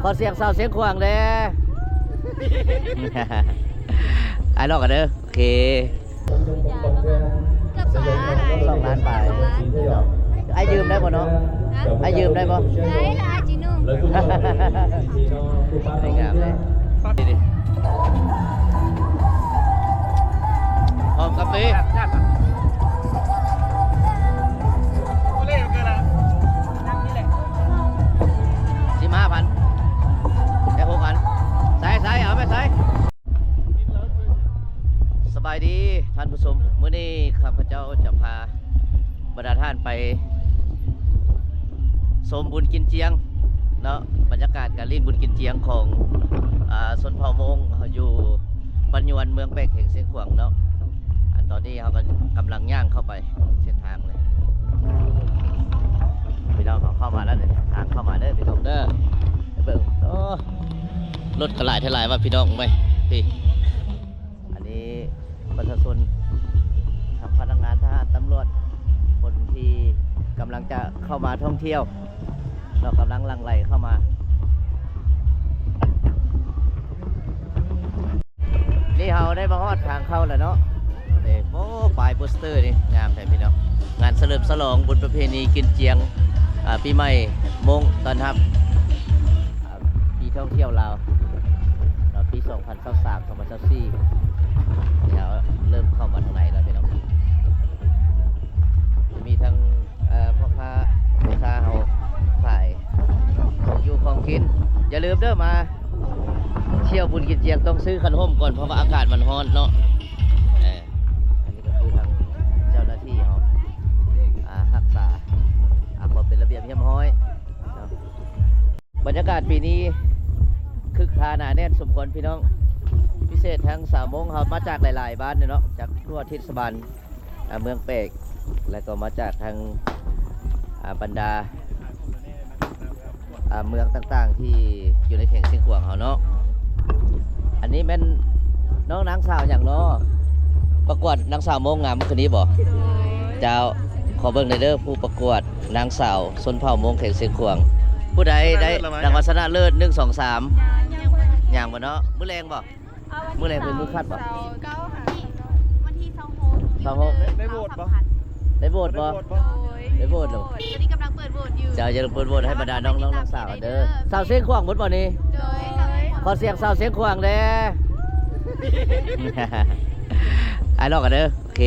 ขอเสียงเศร้าเสียงขวางเด้ไอ้ลอกกันเด้อโอเคเกือบ2 ล้านไปไอ้ยืมได้ป่ะเนาะไอ้ยืมได้ป่ะได้ละจีนุ่มได้งามเลยดิหอมกาแฟ15,000แค่6,000ใส่เอาไหมใส่สบายดีท่านผู้ชมมื้อนี้ข้าพเจ้าจะพาบรรดาท่านไปชมบุญกินเจียงเนาะบรรยากาศการเล่นบุญกินเจียงของชนเผ่ามงอยู่ปัญญวนเมืองแปกแห่งเสียงขวางเนาะตอนนี้เขากำลังย่างเข้าไปเส้นทางเลยพี่น้องเข้ามาแล้วเนี่ยทางเข้ามาเด้อพี่น้องเด้อเบิ่งโอ้รถกระหลายเท่าไหร่วะพี่น้องไหมพี่อันนี้ประชาชนทางพนักงานทหารตำรวจคนที่กำลังจะเข้ามาท่องเที่ยวเรากำลังหลั่งไหลเข้ามานี่เราได้มาฮอดทางเข้าแล้วเนาะโอ้ป้ายโปสเตอร์นี่งามแท้พี่น้องงานเฉลิมฉลองบุญประเพณีกินเจียงปีใหม่มงตอนรับปีท่องเที่ยวลาวปี2023 2024เดี๋ยวเริ่มเข้ามาทางไหนแล้วพี่น้องมีทั้งพ่อค้าแม่ค้าเขาขายของอยู่ของกินอย่าลืมเด้อมาเที่ยวบุญกินเจียงต้องซื้อขนมก่อนเพราะว่าอากาศมันร้อนเนาะอันนี้ก็คือทางเจ้าหน้าที่เขารักษาความเป็นระเบียบเรียบร้อยเนาะบรรยากาศปีนี้คึกคักหนาแน่นสมควรพี่น้องพิเศษทั้ง3 โมงเขามาจากหลายๆบ้านเนาะจากทั่วทิศบาลเมืองเปกและก็มาจากทางบรรดาเมืองต่างๆที่อยู่ในแข่งเชียงขวางเขาเนาะอันนี้เป็นน้องนางสาวอย่างเนาะประกวดนางสาวโมงงามคืนนี้บ่เจ้าขอเบิ่งในเด้อผู้ประกวดนางสาวชนเผ่ามงแข่งเชียงขวางผู้ใดได้รางวัลชนะเลิศ1 2 3อย่างบ่เนาะมื้อแรงบ่มื้อแรงเป็นมื้อคัดบ่วันที่26ได้โหวตบ่ได้โหวตบ่ได้โหวตหรอตอนนี้กำลังเปิดโหวตอยู่จะเปิดโหวตให้บรรดาน้องๆสาวเด้อสาวเสียงขวางหมดบ่นี่ขอเสียงสาวเสียงขวางเด้ไอ้ลอกกันเด้อโอเค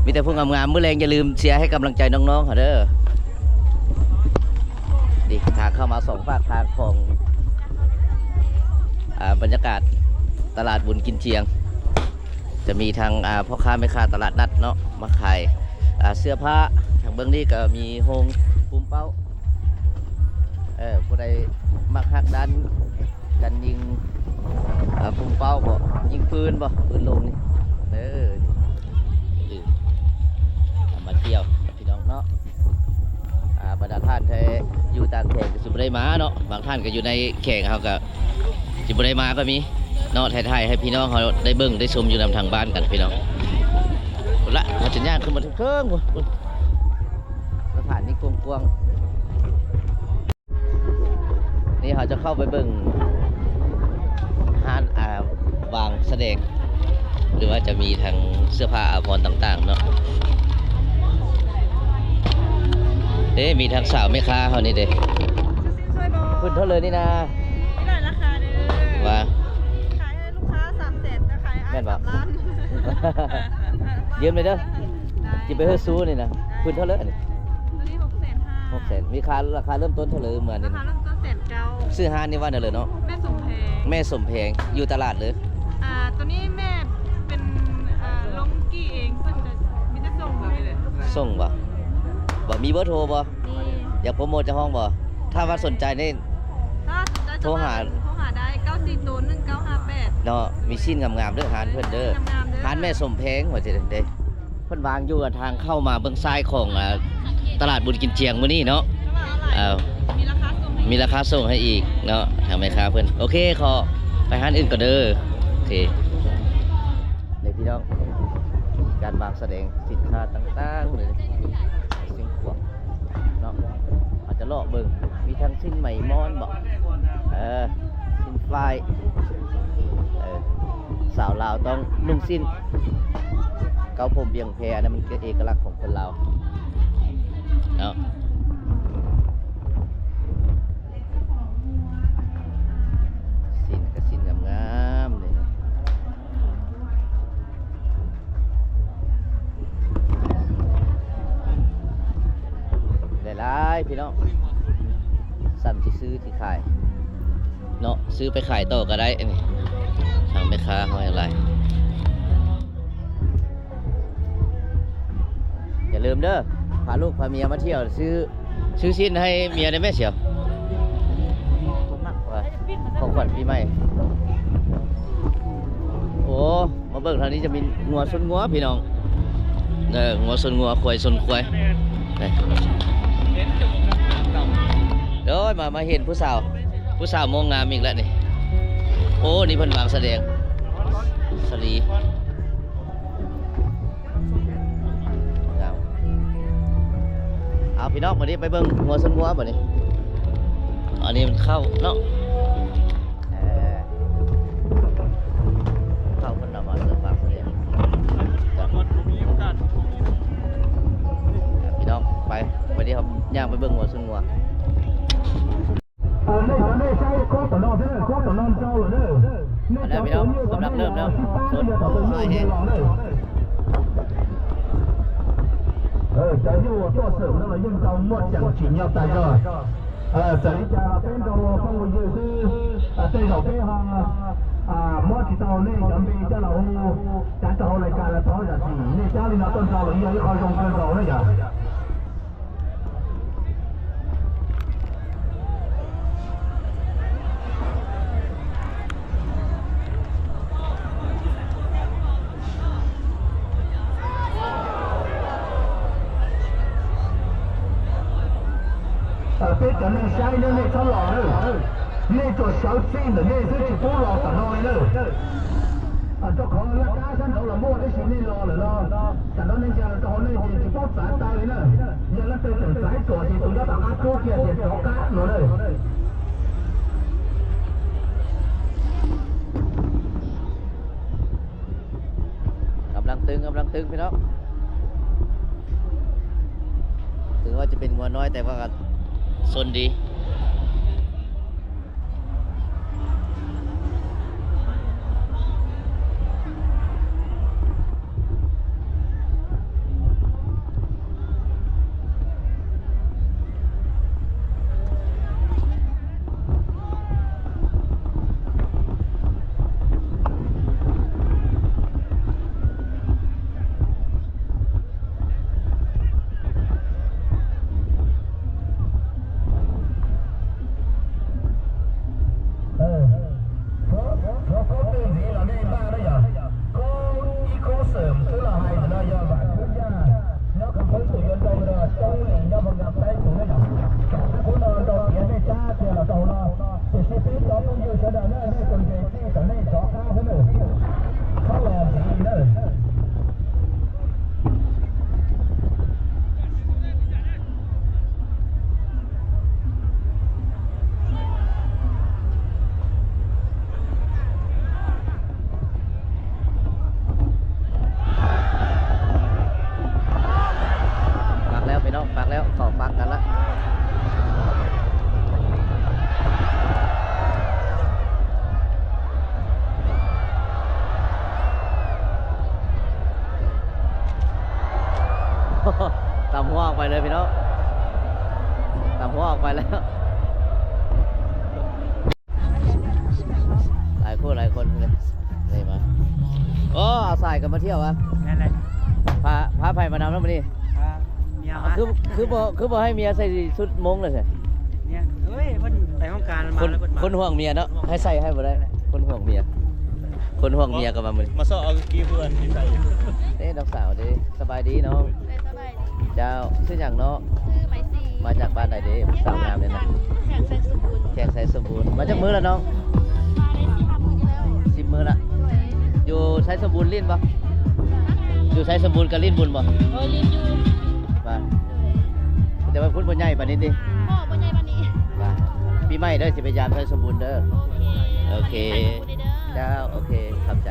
มีแต่ผู้งามๆมื้อแรงอย่าลืมเชียร์ให้กำลังใจน้องๆเด้อดิทางเข้ามา2 ฝากทางของบรรยากาศตลาดบุญกินเจียงจะมีทางพ่อค้าแม่ค้าตลาดนัดเนาะมาขายเสื้อผ้าทางเบื้องนี้ก็มีโฮงปุ่มเป้าผู้ใดมักหักดันกันยิงปุ่มเป้าบ่ยิงปืนลงนี่มาเที่ยวพี่น้องเนาะบรรดาท่านที่อยู่ต่างแข่งก็สิบ่ได้มาเนาะบางท่านก็อยู่ในแข่งเขาก็สิบ่ได้มาก็มีเนาะไทยๆให้พี่น้องเขาได้เบิ่งได้ชมอยู่นำทางบ้านกันพี่น้องละเขาจะย่างขึ้นมาถึงเครื่องสถานนี้กวงๆนี่เขาจะเข้าไปเบิ่งห้านวางแสดงหรือว่าจะมีทางเสื้อผ้าอาภรณ์ต่างๆเนาะมีทางสาวแม่ค้าเขานี่เด้ขึ้นเท่าเลยนี่นะนี่แหละราคาเด้อว่าขายให้ลูกค้า300,000นะขายอ้าย3 ล้านยืมเลยเด้อจะไปเฮือซูนี่นะขึ้นเท่าเลยตัวนี้650,000มีราคาเริ่มต้นเท่าเลยเหมือนนี่ราคาเริ่มต้น190,000ซื้อห้านนี่ว่าเนี่ยเลยเนาะแม่สมแพงแม่สมแพงอยู่ตลาดเลยตัวนี้แม่เป็นลงกี้เองเพิ่นจะมีแต่ส่งเลยส่งบ่มีเบอร์โทรบ่อยากโปรโมทจะห้องบ่ถ้าว่าสนใจนี่โทรหาได้9401958เนาะมีชิ้นงามๆเด้อหานเพิ่นเด้อหานแม่สมแพงว่าจะเด้เพิ่นวางอยู่ทางเข้ามาเบื้องซ้ายของตลาดบุญกินเจียงมื้อนี้เนาะมีราคาส่งให้อีกเนาะทางแม่ค้าเพิ่นโอเคขอไปหานอื่นก็เด้อโอเคนี่พี่น้องการวางแสดงสินค้าต่างๆเลยสิ่งขวางเนาะอาจจะเลาะเบิ่งมีทั้งสิ้นไหมมอนบ่ ป้ายสาวลาวต้องนุ่งสิ้นเกาผมเบียงแพนะมันเป็นเอกลักษณ์ของคนลาวเนาะสิ้นก็สิ้นงามๆเลยได้หลายพี่น้องสั่นที่ซื้อที่ขายเนาะซื้อไปขายต่อก็ได้นี่ทางแม่ค้าเขาอย่างไรอย่าลืมเด้อพาลูกพาเมียมาเที่ยวซื้อชิ้นให้เมียได้ไหมเชียวว่าของขวัญปีใหม่โอ้มาเบิ่งทางนี้จะมีงัวชนงัวพี่น้องงัวชนงัวควายชนควายเดี๋ยวมาเห็นผู้สาวมองงามอีกแล้วนี่โอ้นี่เพิ่นวางแสดงสลีเอาพี่น้องวันนี้ไปเบิ่งงัวชนงัวบ่นี่อันนี้มันเข้าเนาะเข้าเพิ่นนำมาเสื้อฝากแสดงพี่น้องไปวันนี้ครับย่างไปเบิ่งงัวชนงัวแล้วพี่น้องกำลังเริ่มแล้วสดสายแห้ง这就我做手那么用到末奖钱要带着，这一家边度帮我就是对手边行末知道呢，准备一路，但是后来干了多少次，你家里那炖烧了，要用炖烧了呀。别讲那下一那超老了，那做小镇的那是去不老的老了。做可能加山头了，莫得是那老了咯。但到那家到那些去包山带了，人那对正在做的都要大家做些些做干了嘞。กำลังตึงพี่น้องถึงว่าจะเป็นงัวน้อยแต่ว่าซนดีปักแล้วขอปักกันละตำหัวออกไปเลยพี่น้องตำหัวออกไปแล้วหลายคนเลยนี่มาโอ้เอาสายกันมาเที่ยววะพาไผ่มานำแล้วมาดิคือบ่ให้เมียใส่ชุดมงเลยใช่เนี่ยเฮ้ยมันไปห้องการมาแล้วคนห่วงเมียเนาะให้ใส่ให้บ่ได้คนห่วงเมียก็มามื้อ มาซ้อเอากี้เพื่อนที่ใส่เด้น้องสาวดิสบายดีน้องสบายดีเจ้าชื่อหยังเนาะชื่อไมซีมาจากบ้านไหนเด้สาวงามเนี่ยนะแขกใส่สมบูรณ์มาจากมื้อละน้อง10 มื้อละอยู่ใช้สมบูรณ์ลิ้นบ่อยู่ใช้สมบูรณ์กับลิ้นบุญบ่ลิ้นอยู่ว่าแต่ว่าคุณบ่ใหญ่ปานนี้ติพ่อบ่ใหญ่ปานนี้ว่า ปีใหม่เด้อสิพยายามให้สมบูรณ์เด้อโอเค ถ่ายรูปได้เด้อ เจ้าโอเคขอบใจ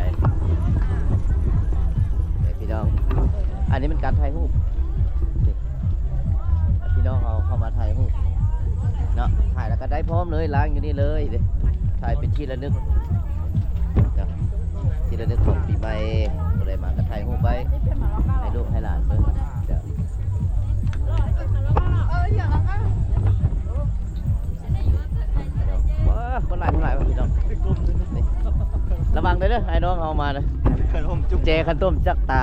พี่น้องอันนี้มันการถ่ายรูปนี่พี่น้องเอาเข้ามาถ่ายรูปเนาะถ่ายแล้วก็ได้พร้อมเลยล้างอยู่นี่เลยดิถ่ายเป็นที่ระลึกเนาะที่ระลึกของปีใหม่อะไรมาก็ถ่ายรูปไว้ให้ลูกให้หลานเบิ่งเดี๋ยวว้าคนหลายว่ะพี่น้องนี่ระวังเด้อไอ้น้องเอามานะ ขนมจุ๊บ เจขันต้มจักตา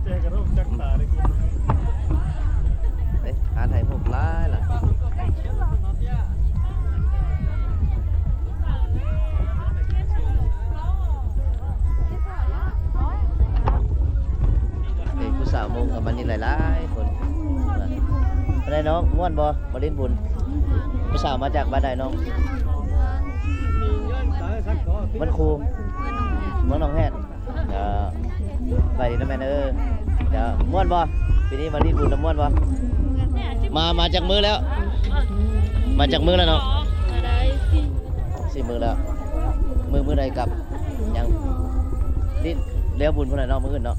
เจขนมจักตาได้กิน เอ้ยหาไทยพวกร้ายล่ะเอ้ยผู้สาวมงกับมันนี่หลายๆคนอะไรน้องม่วนบ่บ่เล่นบุญผู้สาวมาจากบ้านใดน้องมันครูเมืองหนองแฮดไปดีนะแม่จะม่วนบ่ปีนี้มาเล่นบุญนะม่วนบ่มาจากมือแล้ว มาจากมือแล้วเนาะสี่มือแล้วมือใดกลับยังนี่เลี้ยวบุญเท่าไหร่เนาะมืออื่นเนาะ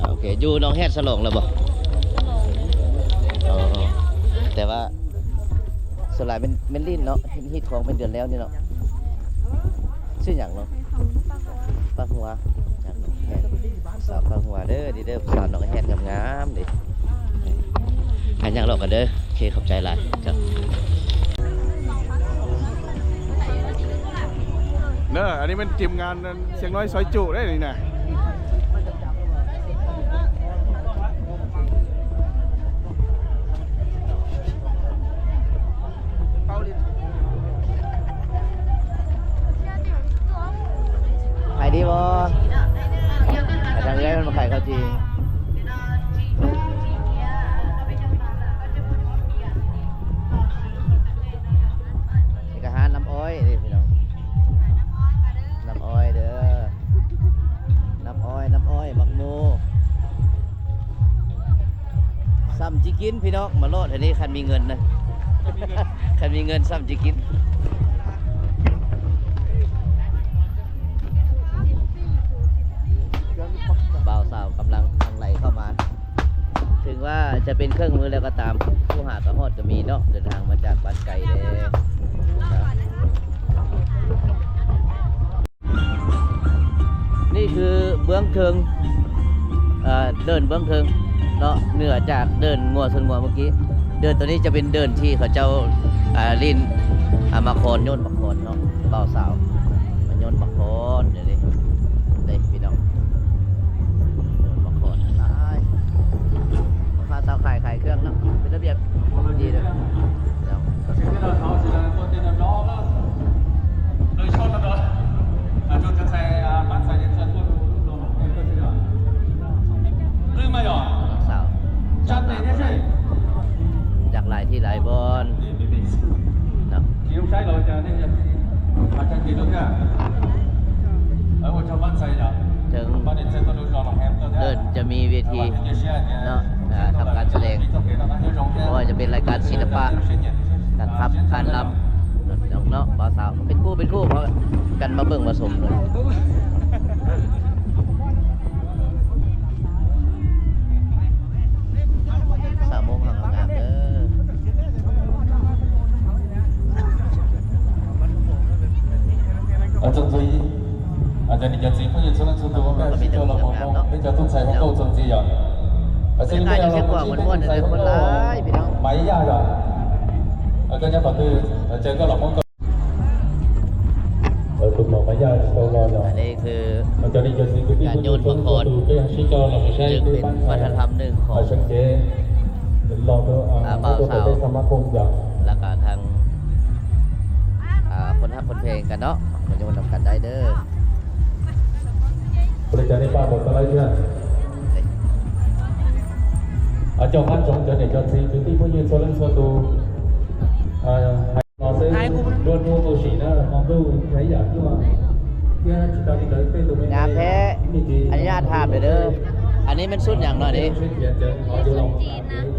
โอเคอยู่หน้องแฮดสลองแล้วบ่อ๋อแต่ว่าสลายเป็นลิ้นเนาะฮิตของเป็นเดือนแล้วนี่เนาะชื่ออย่างเนาะป้าหัวจากหนองแฮดสาวป้าหัวเด้อดีเด้อสาวหนองแฮดงามๆดิอันยังหลอกกันเด้อโอเคขอบใจหลายจ้ะ เนอะอันนี้เป็นทีมงานเชียงน้อยซอยจุได้นี่นะ ขายดีบ่อาจารย์ได้มันมาขายข้าวจีนี่ก็หาน้ำอ้อยนี่พี่น้องน้ำอ้อยเด้อน้ำอ้อยหมักหมูซ้ำจิกินพี่น้องมาโลดอันนี้คันมีเงินนะ คันมีเงินซ้ำจิกินบ่าวสาวกำลังทางไหลเข้ามา ถึงว่าจะเป็นเครื่องมือแล้วก็ตามผู้หากระหอดจะมีเนาะเดินทางมาจากบ้านไกลเลยนี่คือเบื้องเทิงเดินเบื้องเทิงเนาะเหนือจากเดินงัวชนงัวเมื่อกี้เดินตัวนี้จะเป็นเดินที่เขาเจ้าลินมาโคนโยนบักโคนเนาะบ่าวสาวมาโยนบักโคนเดี๋ยวนี้เลยพี่น้องโยนบักโคนตายพาสาวขายเครื่องเนาะเป็นระเบียบดีเลยเนาะสาวจากหลายที่หลายบอนเนาะถึงเดินจะมีเวทีเนาะทำการแสดงเพราะว่าจะเป็นรายการศิลปะการพับการรำเนาะบ่าวสาวเป็นคู่เพราะกันมาเบิ่งมาชมเลยสามโมงทำงานเด้อ 정주의 아니 여지 분이 저는 저도 보면 시절로 보면 맨저 돈 차이 또 정지야 생각이 생각은 뭔데คนร้ายพี่น้องไม่ยากอ่ะก็จะขอคือเจอก็หลอกมันก็คุณหมอไม่ยากตัวรอเนาะ อันนี้คือ การโยนมังกรจึงเป็นวัฒนธรรมหนึ่งของบ่าวสาวแล้วก็ทางคนทักคนเพลงกันเนาะมาโยนทำกันได้เด้อ Perjalanan Pak Bapak lagi Cho hát trong trận này cho thấy chúng tôi bao nhiêu số lần số tù nó sẽ luôn luôn tôi chỉ nó là mong đâu thấy giả nhưng mà kia chỉ tao đi tới tên tụi mình งามแท้อันนี้น่าถามเลยเด้ออันนี้มันสุดอย่างหน่อยดิ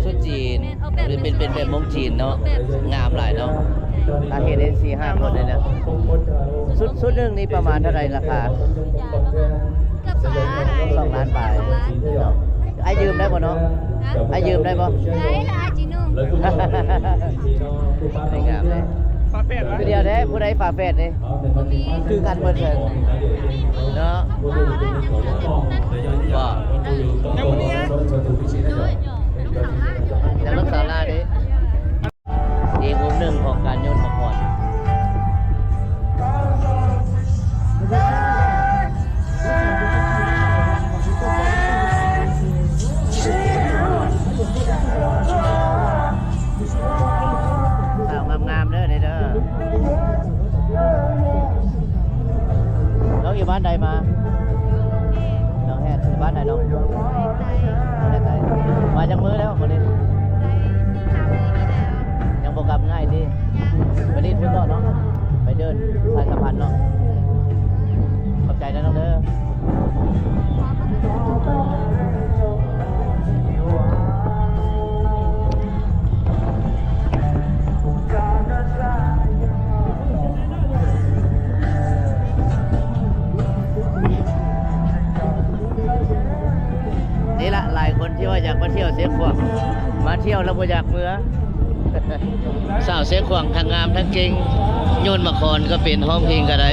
สุดจีนเป็นแบบมงจีนเนาะงามหลายเนาะ ถ้าเห็นได้4-5 คนเลยนะชุดหนึงนี่ประมาณเท่าไหร่ราคา เกือบ2 ล้าน 2 ล้านบาทไอ้ยืมได้บ่เนาะไอ้ยืมได้บ่ ได้ละจีนุ่ม ได้งามเลย ฝาแฝดวะ คือเดียวเด้ผู้ใดฝาแฝดนี่คือกันเบิดเลยเนาะบ่ ยังวันนี้ จากรถศาลาดิอีกมุมหนึ่งของการโยนมาก่อนสาวงามๆเด้อเด้อน้องอยู่บ้านใดมา น้องแฮดอยู่บ้านใดน้องแน่ใจมาจากมือแล้ววันนี้ยังโปรแกรมง่ายดีไปรีดพื้นเนาะไปเดินสายสะพานเนาะขอบใจนะน้องเด้อนี่ละหลายคนที่ว่าอยากมาเที่ยวเสียงขวางมาเที่ยวแล้วบ่อยากเมื่อ สาวเสียงขวางทั้งงามทั้งเก่งโยนมาคอนก็เป็นห้องเพลงก็ได้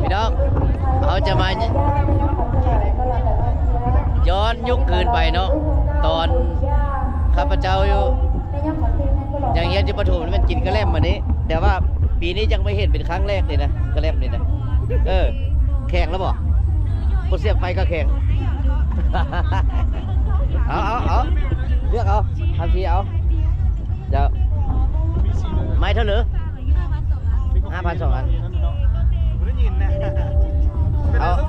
พี่น้องเขาจะมาย้อนยุคคืนไปเนาะตอนข้าพเจ้าอยู่อย่างเงี้ยที่ปฐมมันกินกระแลมมานี้แต่ว่าปีนี้ยังไม่เห็นเป็นครั้งแรกเลยนะกระแลมนี่นะแข่งแล้วบ่คนเสียบไฟก็แข่ง เอาเลือกเอาทำทีเอาเดี๋ยวไม้เท่าหรือ5,200 อัน ไม่ได้ยินนะ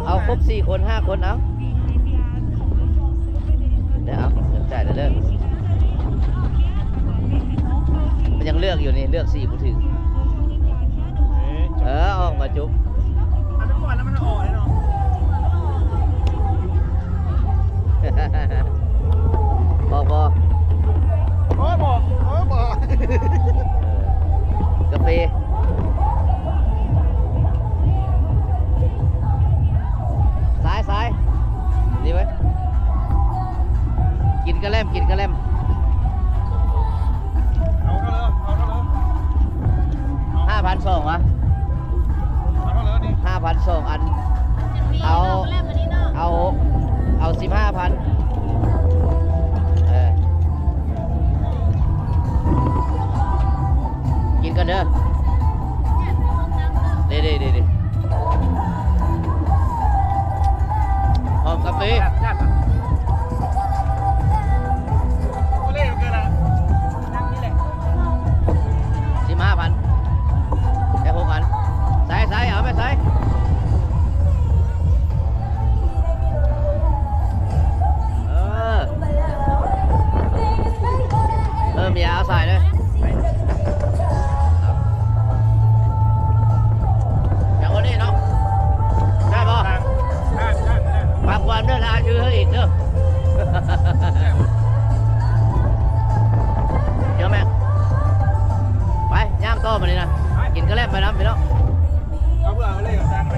เอาครบ4 คน 5 คนเอาเดี๋ยวเอาเดี๋ยวจ่ายเดี๋ยวเลิกมันยังเลือกอยู่นี่เลือก4ผู้ถือออกมาจุ๊บ อันนั้นก่อนแล้วมันออกเลยเนาะ พอ โอ้บอก กาแฟซ้ายดีไว้กินกระแลมเอาเข้าเลย 5,200 วะ เอาเข้าเลยดิ 5,200 อันเอา15,000กินกันเด้อดีหอมกาแฟ ญาติโอเล่เกินละนั่งนี่แหละ 15,000แค่6 อันใส่เอาไหมใส่มียาเอาใส่เลยอย่างวันนี้เนาะได้ป่ะฝากความเด้อลาชื่อให้อีกเด้อ เดี๋ยวแม่ไปย่างโต้มาเลยนะกินกระแลมไปน้ำไปเนาะ เอาเพื่อเอาเล่กับจังไป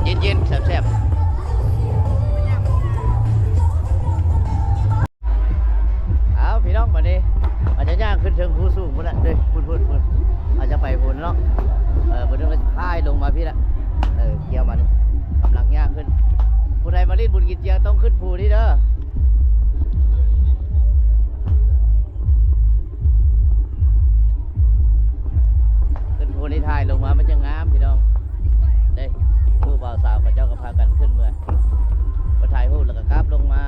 เย็นๆแซ่บๆเอาพี่น้องมาดิอาจจะย่างขึ้นเชิงภูสูงพุ่นละเด้อพุ่นอาจจะไปพุ่นเนาะพุ่นนึงก็ค่ายลงมาพี่ละเกี่ยวมันกำลังย่างขึ้นผู้ใดมาลิ้นบุญกินเจียงต้องขึ้นภูนี่เด้อขึ้นภูนี่ถ่ายลงมามันจะงามพี่น้องเด้ผู้บ่าวสาวกับเจ้าก็พากันขึ้นเมื่อมาถ่ายรูปแล้วก็กราบลงมา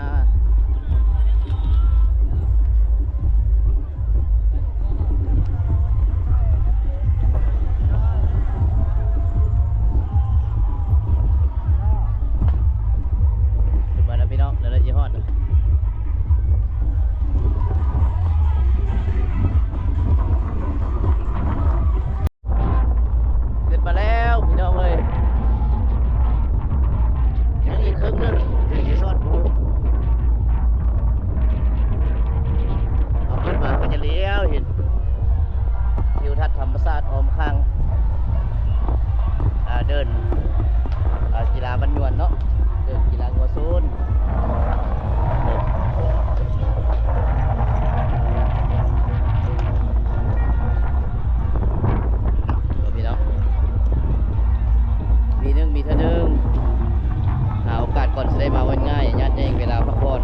แล้วพี่น้องเดี๋ยวเราจะฮอดขึ้นมาแล้วพี่น้องเลยยังอีกครึ่งนึงถึงที่ซอดภู ข้างเดินกีฬาบันยวนเนาะเดินกีฬางัวซูนพี่น้องปีหนึงมีเท่านึงหาโอกาสก่อนจะได้มาวันง่ายญาติเองเวลาพักผ่อน